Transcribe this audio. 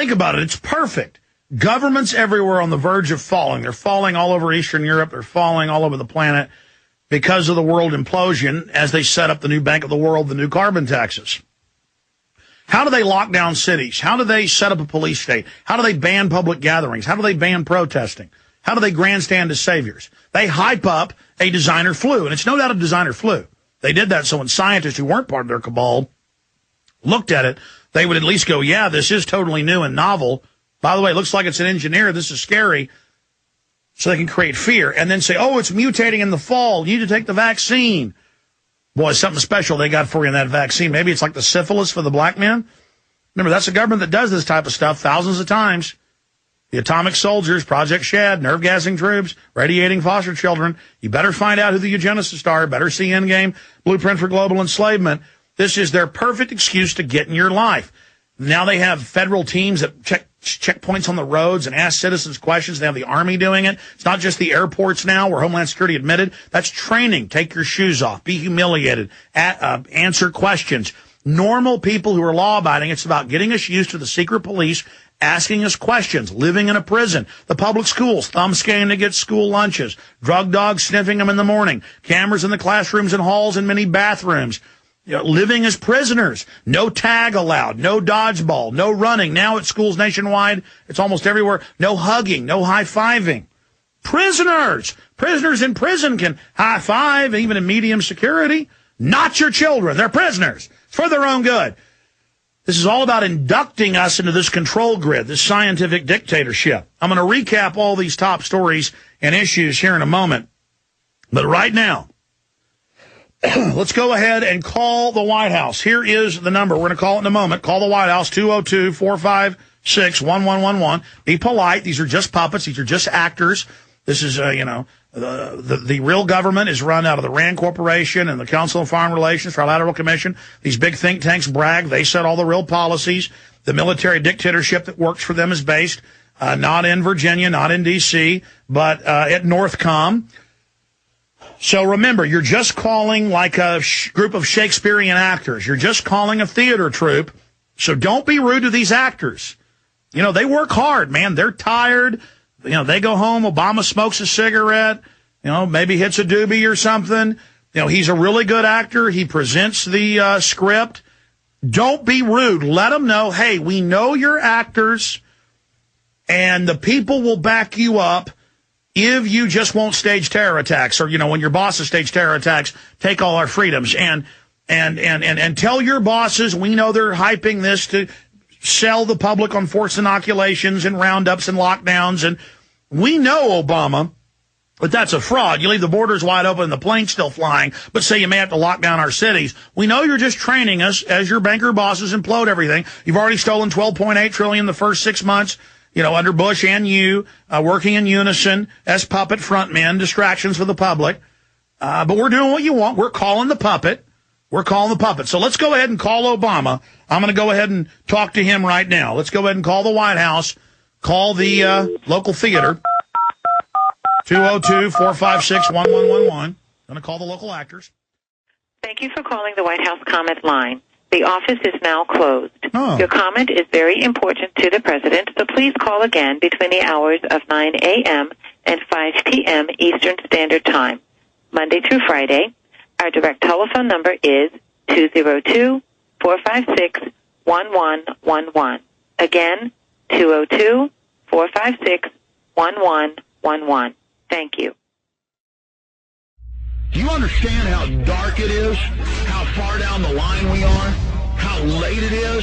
Think about it. It's perfect. Governments everywhere on the verge of falling. They're falling all over Eastern Europe. They're falling all over the planet because of the world implosion as they set up the new Bank of the World, the new carbon taxes. How do they lock down cities? How do they set up a police state? How do they ban public gatherings? How do they ban protesting? How do they grandstand as saviors? They hype up a designer flu, and it's no doubt a designer flu. They did that so when scientists who weren't part of their cabal looked at it, they would at least go, yeah, this is totally new and novel. By the way, it looks like it's an engineer. This is scary. So they can create fear and then say, oh, it's mutating in the fall. You need to take the vaccine. Boy, something special they got for you in that vaccine. Maybe it's like the syphilis for the black men. Remember, that's a government that does this type of stuff thousands of times. The atomic soldiers, Project Shad, nerve gassing troops, radiating foster children. You better find out who the eugenicists are. Better see Endgame, Blueprint for Global Enslavement. This is their perfect excuse to get in your life. Now they have federal teams that check checkpoints on the roads and ask citizens questions. They have the Army doing it. It's not just the airports now where Homeland Security admitted. That's training. Take your shoes off. Be humiliated. Answer questions. Normal people who are law-abiding, it's about getting us used to the secret police asking us questions, living in a prison, the public schools, thumb scanning to get school lunches, drug dogs sniffing them in the morning, cameras in the classrooms and halls and many bathrooms. You know, living as prisoners, no tag allowed, no dodgeball, no running. Now at schools nationwide, it's almost everywhere. No hugging, no high-fiving. Prisoners in prison can high-five, even in medium security. Not your children. They're prisoners. It's for their own good. This is all about inducting us into this control grid, this scientific dictatorship. I'm going to recap all these top stories and issues here in a moment. But right now, let's go ahead and call the White House. Here is the number. We're going to call it in a moment. Call the White House, 202-456-1111. Be polite. These are just puppets. These are just actors. This is, the real government is run out of the RAND Corporation and the Council on Foreign Relations, Trilateral Commission. These big think tanks brag. They set all the real policies. The military dictatorship that works for them is based not in Virginia, not in D.C., but at Northcom. So remember, you're just calling like a group of Shakespearean actors. You're just calling a theater troupe. So don't be rude to these actors. You know, they work hard, man. They're tired. You know, they go home. Obama smokes a cigarette, you know, maybe hits a doobie or something. You know, he's a really good actor. He presents the script. Don't be rude. Let them know, hey, we know you're actors, and the people will back you up if you just won't stage terror attacks, or, you know, when your bosses stage terror attacks, take all our freedoms. And tell your bosses, we know they're hyping this to sell the public on forced inoculations and roundups and lockdowns. And we know, Obama, but that's a fraud. You leave the borders wide open and the plane's still flying, but say you may have to lock down our cities. We know you're just training us as your banker bosses implode everything. You've already stolen $12.8 trillion the first 6 months. You know, under Bush and you, working in unison as puppet frontmen, distractions for the public. But we're doing what you want. We're calling the puppet. We're calling the puppet. So let's go ahead and call Obama. I'm going to go ahead and talk to him right now. Let's go ahead and call the White House. Call the local theater. 202-456-1111. Going to call the local actors. Thank you for calling the White House comment line. The office is now closed. Oh. Your comment is very important to the President, so please call again between the hours of 9 a.m. and 5 p.m. Eastern Standard Time, Monday through Friday. Our direct telephone number is 202-456-1111. Again, 202-456-1111. Thank you. Do you understand how dark it is? How far down the line we are? How late it is?